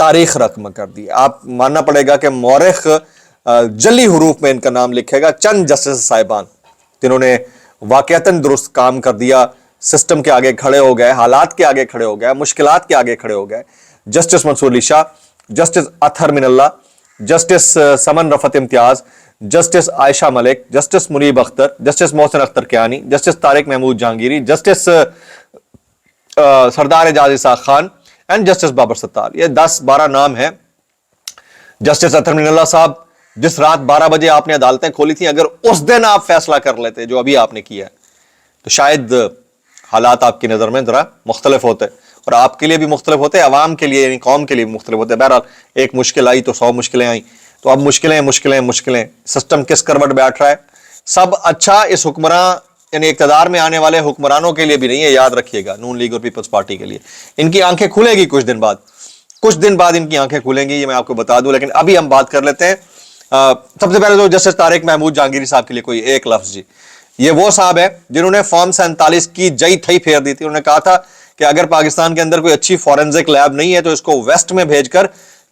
تاریخ رقم کر دی. آپ ماننا پڑے گا کہ مورخ جلی حروف میں ان کا نام لکھے گا. چند جسٹس صاحبان جنہوں نے واقعتاً درست کام کر دیا, سسٹم کے آگے کھڑے ہو گئے, حالات کے آگے کھڑے ہو گئے, مشکلات کے آگے کھڑے ہو گئے. جسٹس منصور علی شاہ, جسٹس اطہر من اللہ, جسٹس سمن رفعت امتیاز, justice Aisha Malik, justice Muneeb Akhtar, justice Mohsin Akhtar Kayani, justice Tariq Mahmood Jahangiri, justice Sardar Ejaz Ishaq Khan and justice Babar ستار. یہ 10-12 نام ہیں. جسٹس اطہر من اللہ صاحب, جس رات 12 بجے آپ نے عدالتیں کھولی تھیں, اگر اس دن آپ فیصلہ کر لیتے جو ابھی آپ نے کیا ہے تو شاید حالات آپ کی نظر میں ذرا مختلف ہوتے, اور آپ کے لیے بھی مختلف ہوتے, عوام کے لیے یعنی قوم کے لیے بھی مختلف ہوتے. بہرحال ایک مشکل آئی تو 100 مشکلیں آئیں, تو اب مشکلیں. سسٹم کس کروٹ بیٹھ رہا ہے, سب اچھا اس حکمراں یعنی اقتدار میں آنے والے حکمرانوں کے لیے بھی نہیں ہے, یاد رکھیے گا, نون لیگ اور پیپلز پارٹی کے لیے. ان کی آنکھیں کھلے گی کچھ دن بعد ان کی آنکھیں کھلیں گی, یہ میں آپ کو بتا دوں. لیکن ابھی ہم بات کر لیتے ہیں سب سے پہلے تو جسٹس طارق محمود جہانگیری صاحب کے لیے کوئی ایک لفظ. جی, یہ وہ صاحب ہے جنہوں نے فارم 47 کی جئی تھئی پھیر دی تھی. انہوں نے کہا تھا کہ اگر پاکستان کے اندر کوئی اچھی فورنزک لیب نہیں ہے تو اس کو ویسٹ میں بھیج کر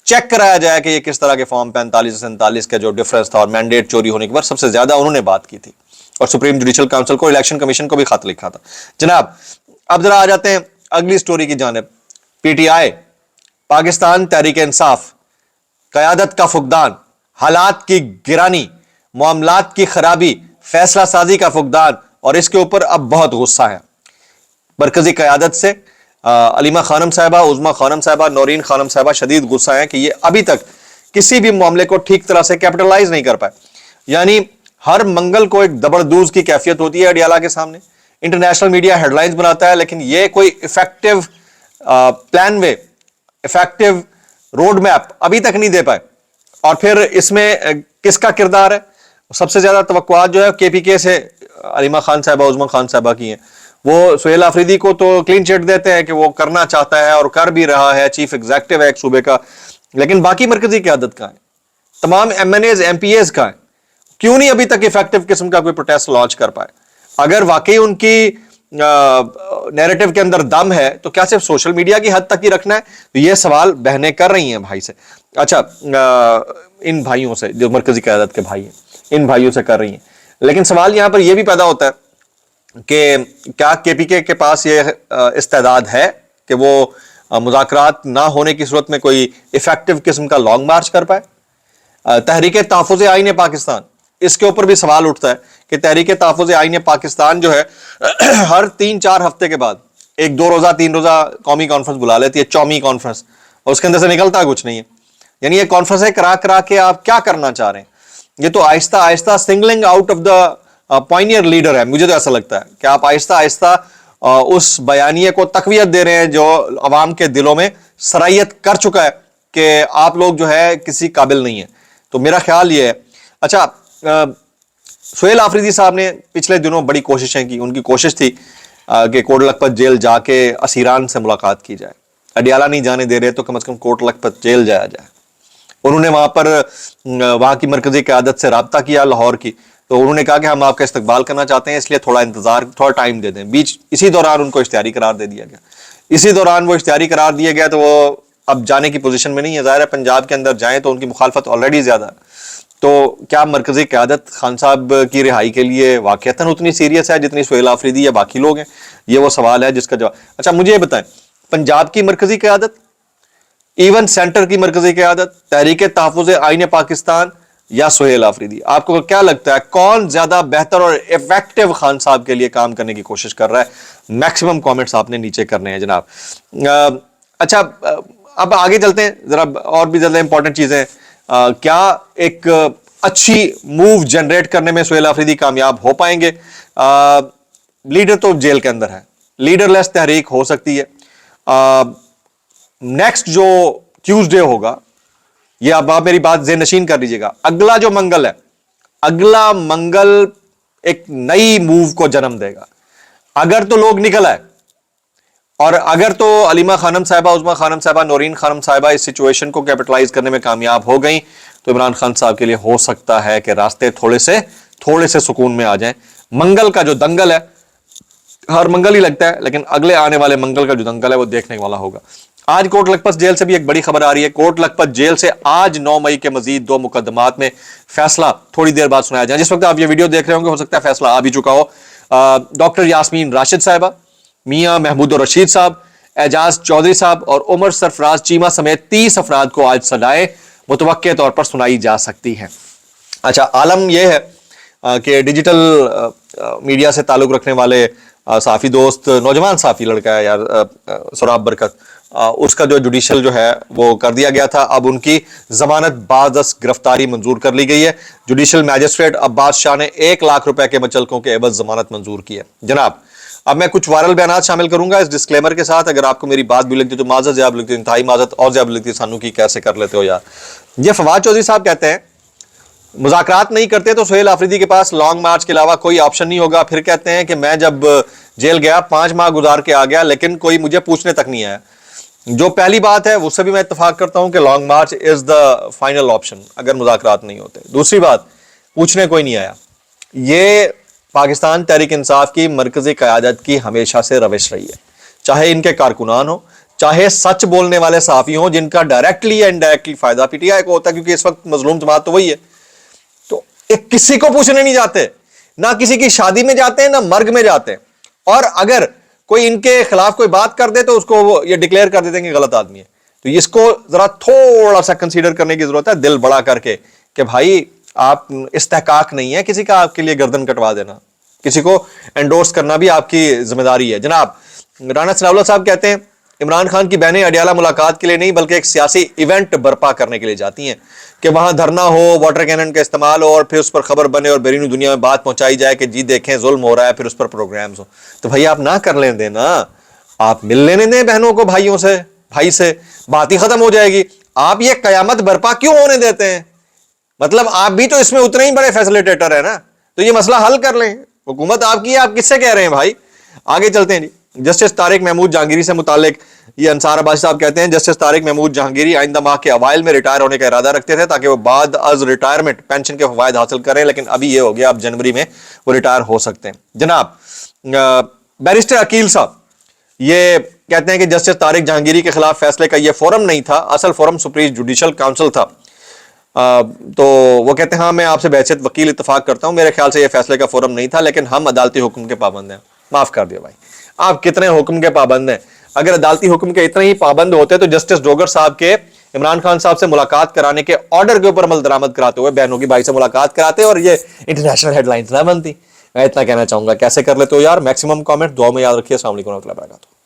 چیک کرایا جائے کہ یہ کس طرح کے فارم 45 47 کا جو ڈفرنس تھا, اور مینڈیٹ چوری ہونے کے بعد سب سے زیادہ انہوں نے بات کی تھی, اور سپریم جوڈیشل کاؤنسل کو, الیکشن کمیشن کو بھی خط لکھا تھا. جناب اب ذرا آ جاتے ہیں اگلی سٹوری کی جانب. P T I, Pakistan Tehreek Insaf, قیادت کا فقدان, حالات کی گرانی, معاملات کی خرابی, فیصلہ سازی کا فقدان, اور اس کے اوپر اب بہت غصہ ہے مرکزی قیادت سے. علیمہ خانم صاحبہ, عظما خانم صاحبہ, نورین خانم صاحبہ شدید غصہ ہیں کہ یہ ابھی تک کسی بھی معاملے کو ٹھیک طرح سے کیپٹلائز نہیں کر پائے. یعنی ہر منگل کو ایک دبردوز کی کیفیت ہوتی ہے اڈیالہ کے سامنے, انٹرنیشنل میڈیا ہیڈ لائنز بناتا ہے, لیکن یہ کوئی افیکٹو پلان وے, افیکٹو روڈ میپ ابھی تک نہیں دے پائے. اور پھر اس میں کس کا کردار ہے؟ سب سے زیادہ توقعات جو ہے کے پی کے سے علیمہ خان صاحبہ, عظما خان صاحبہ کی ہیں. وہ سہیل آفریدی کو تو کلین چٹ دیتے ہیں کہ وہ کرنا چاہتا ہے اور کر بھی رہا ہے, چیف ایگزیکٹو ہے ایک صوبے کا, لیکن باقی مرکزی قیادت کا ہے, تمام M N As, M P As کا ہے. کیوں نہیں ابھی تک افیکٹو قسم کا کوئی پروٹیسٹ لانچ کر پائے؟ اگر واقعی ان کی نیریٹو کے اندر دم ہے تو کیا صرف سوشل میڈیا کی حد تک ہی رکھنا ہے؟ تو یہ سوال بہنیں کر رہی ہیں بھائی سے. اچھا, ان بھائیوں سے جو مرکزی قیادت کے بھائی ہیں, ان بھائیوں سے کر رہی ہیں. لیکن سوال یہاں پر یہ بھی پیدا ہوتا ہے کہ کیا کے پی کے پاس یہ استعداد ہے کہ وہ مذاکرات نہ ہونے کی صورت میں کوئی افیکٹو قسم کا لانگ مارچ کر پائے؟ تحریک تحفظ آئین پاکستان, اس کے اوپر بھی سوال اٹھتا ہے کہ تحریک تحفظ آئین پاکستان جو ہے ہر 3-4 ہفتے کے بعد ایک 2 روزہ 3 روزہ قومی کانفرنس بلا لیتی ہے, چومی کانفرنس, اور اس کے اندر سے نکلتا کچھ نہیں ہے. یعنی یہ کانفرنسیں کرا کے آپ کیا کرنا چاہ رہے ہیں؟ یہ تو آہستہ آہستہ singling out of the pioneer leader ہے. مجھے تو ایسا لگتا ہے کہ آپ آہستہ آہستہ اس بیانیے کو تقویت دے رہے ہیں جو عوام کے دلوں میں سرائیت کر چکا ہے کہ آپ لوگ جو ہے کسی قابل نہیں ہیں. تو میرا خیال یہ ہے. اچھا, سہیل آفریدی صاحب نے پچھلے دنوں بڑی کوششیں کی. ان کی کوشش تھی کہ کوٹ لکھپت جیل جا کے اسیران سے ملاقات کی جائے. اڈیالہ نہیں جانے دے رہے تو کم از کم کوٹ لکھپت جیل جایا جائے. انہوں نے وہاں پر وہاں کی مرکزی قیادت سے رابطہ کیا لاہور کی, تو انہوں نے کہا کہ ہم آپ کا استقبال کرنا چاہتے ہیں, اس لیے تھوڑا انتظار, تھوڑا ٹائم دے دیں. اسی دوران ان کو اشتہاری قرار دے دیا گیا. اسی دوران وہ اشتہاری قرار دیا گیا تو وہ اب جانے کی پوزیشن میں نہیں ہے. ظاہر ہے پنجاب کے اندر جائیں تو ان کی مخالفت آلریڈی زیادہ ہے. تو کیا مرکزی قیادت خان صاحب کی رہائی کے لیے واقعتاً اتنی سیریس ہے جتنی سہیل آفریدی یا باقی لوگ ہیں؟ یہ وہ سوال ہے جس کا جواب. اچھا مجھے یہ بتائیں, پنجاب کی مرکزی قیادت, ایون سینٹر کی مرکزی قیادت, تحریک تحفظ آئین پاکستان یا سہیل آفریدی, آپ کو کیا لگتا ہے کون زیادہ بہتر اور افیکٹو خان صاحب کے لیے کام کرنے کی کوشش کر رہا ہے؟ میکسیمم کامنٹس آپ نے نیچے کرنے ہیں جناب. اچھا اب آگے چلتے ہیں, ذرا اور بھی زیادہ امپورٹنٹ چیزیں. کیا ایک اچھی موو جنریٹ کرنے میں سہیل آفریدی کامیاب ہو پائیں گے؟ لیڈر تو جیل کے اندر ہے, لیڈر لیس تحریک ہو سکتی ہے. نیکسٹ جو ٹیوزڈے ہوگا, یہ اب آپ میری بات ذہن نشین کر لیجیے گا, اگلا جو منگل ہے, اگلا منگل ایک نئی موو کو جنم دے گا. اگر تو لوگ نکل آئے, اور اگر تو علیمہ خانم صاحبہ, عظما خانم صاحبہ, نورین خانم صاحبہ اس سچویشن کو کیپٹلائز کرنے میں کامیاب ہو گئیں تو عمران خان صاحب کے لیے ہو سکتا ہے کہ راستے تھوڑے سے سکون میں آ جائیں. منگل کا جو دنگل ہے, ہر منگل ہی لگتا ہے, لیکن اگلے آنے والے منگل کا جو دنگل ہے وہ دیکھنے والا ہوگا. آج کوٹ لکھپت جیل سے بھی ایک بڑی خبر آ رہی ہے. کوٹ لکھپت جیل سے آج 9 مئی کے مزید 2 مقدمات میں فیصلہ تھوڑی دیر بعد سنایا جائے. جس وقت آپ یہ ویڈیو دیکھ رہے ہوں گے ہو سکتا ہے فیصلہ آ بھی چکا ہو. ڈاکٹر یاسمین راشد صاحبہ, میاں محمود الرشید صاحب, اعجاز چودھری صاحب اور عمر سرفراز چیمہ سمیت 30 افراد کو آج سزائیں متوقع طور پر سنائی جا سکتی ہیں. اچھا, عالم یہ ہے کہ ڈیجیٹل میڈیا سے تعلق رکھنے والے صحافی دوست, نوجوان صحافی لڑکا ہے یار سراب برکت, اس کا جو جوڈیشل جو ہے وہ کر دیا گیا تھا. اب ان کی ضمانت بعد از گرفتاری منظور کر لی گئی ہے. جوڈیشل میجسٹریٹ عباس شاہ نے 1 لاکھ روپے کے مچلقوں کے عوض ضمانت منظور کی ہے. جناب, اب میں کچھ وائرل بیانات شامل کروں گا اس ڈسکلیمر کے ساتھ. اگر آپ کو میری بات بھی لگتی ہے تو معذرت, زیادہ لگتی ہے انتہائی معذرت, اور زیادہ لگتی ہے سانو کی کیسے کر لیتے ہو یار. یہ فواد چودھری صاحب کہتے ہیں مذاکرات نہیں کرتے تو سہیل آفریدی کے پاس لانگ مارچ کے علاوہ کوئی آپشن نہیں ہوگا. پھر کہتے ہیں کہ میں جب جیل گیا 5 ماہ گزار کے آ گیا لیکن کوئی مجھے پوچھنے تک نہیں آیا. جو پہلی بات ہے اس سے بھی میں اتفاق کرتا ہوں کہ long march is the final option اگر مذاکرات نہیں ہوتے. دوسری بات, پوچھنے کوئی نہیں آیا. یہ پاکستان تحریک انصاف کی مرکزی قیادت کی ہمیشہ سے روش رہی ہے, چاہے ان کے کارکنان ہو, چاہے سچ بولنے والے صحافی ہوں جن کا ڈائریکٹلی یا انڈائریکٹلی فائدہ پی ٹی آئی کو ہوتا ہے, کیونکہ اس وقت مظلوم جماعت تو وہی ہے. تو کسی کو پوچھنے نہیں جاتے, نہ کسی کی شادی میں جاتے ہیں نہ مرگ میں جاتے ہیں. اور اگر کوئی ان کے خلاف کوئی بات کر دے تو اس کو وہ یہ ڈکلیئر کر دیتے ہیں کہ غلط آدمی ہے. تو اس کو ذرا تھوڑا سا کنسیڈر کرنے کی ضرورت ہے, دل بڑا کر کے, کہ بھائی آپ استحقاق نہیں ہے کسی کا آپ کے لیے گردن کٹوا دینا, کسی کو انڈورس کرنا بھی آپ کی ذمہ داری ہے. جناب رانا ثناء اللہ صاحب کہتے ہیں عمران خان کی بہنیں اڈیالہ ملاقات کے لیے نہیں بلکہ ایک سیاسی ایونٹ برپا کرنے کے لیے جاتی ہیں کہ وہاں دھرنا ہو, واٹر کینن کا استعمال ہو اور پھر اس پر خبر بنے اور بیرونی دنیا میں بات پہنچائی جائے کہ جی دیکھیں ظلم ہو رہا ہے, پھر اس پر پروگرامز ہو. تو بھائی آپ نہ کر لیں دیں نا, آپ مل لینے دیں بہنوں کو بھائیوں سے, بھائی سے بات ہی ختم ہو جائے گی. آپ یہ قیامت برپا کیوں ہونے دیتے ہیں؟ مطلب آپ بھی تو اس میں اتنے ہی بڑے فیسلیٹیٹر ہیں نا, تو یہ مسئلہ حل کر لیں. حکومت آپ کی ہے, آپ کس سے کہہ رہے ہیں بھائی. آگے چلتے ہیں جی. جسٹس طارق محمود جہانگیری سے متعلق یہ انصار عباسی صاحب کہتے ہیں جسٹس طارق محمود جہانگیری آئندہ ماہ کے اوائل میں ریٹائر ہونے کا ارادہ رکھتے تھے تاکہ وہ بعد از ریٹائرمنٹ پینشن کے فوائد حاصل کریں, لیکن ابھی یہ ہو گیا, اب جنوری میں وہ ریٹائر ہو سکتے ہیں. جناب بیرسٹر عقیل صاحب یہ کہتے ہیں کہ جسٹس طارق جہانگیری کے خلاف فیصلے کا یہ فورم نہیں تھا, اصل فورم سپریم جوڈیشل کاؤنسل تھا. تو وہ کہتے ہیں ہاں میں آپ سے بحیثیت وکیل اتفاق کرتا ہوں, میرے خیال سے یہ فیصلے کا فورم نہیں تھا, لیکن ہم عدالتی حکم کے پابند ہیں. معاف کر دیا بھائی, آپ کتنے حکم کے پابند ہیں؟ اگر عدالتی حکم کے اتنے ہی پابند ہوتے تو جسٹس ڈوگر صاحب کے عمران خان صاحب سے ملاقات کرانے کے آرڈر کے اوپر عمل درآمد کراتے ہوئے بہنوں کی بھائی سے ملاقات کراتے اور یہ انٹرنیشنل ہیڈ لائنز نہ بنتی. میں اتنا کہنا چاہوں گا, کیسے کر لیتے ہو یار. میکسیمم کامنٹ دعا میں یاد رکھیے. السلام علیکم ورحمۃ اللہ وبرکاتہ.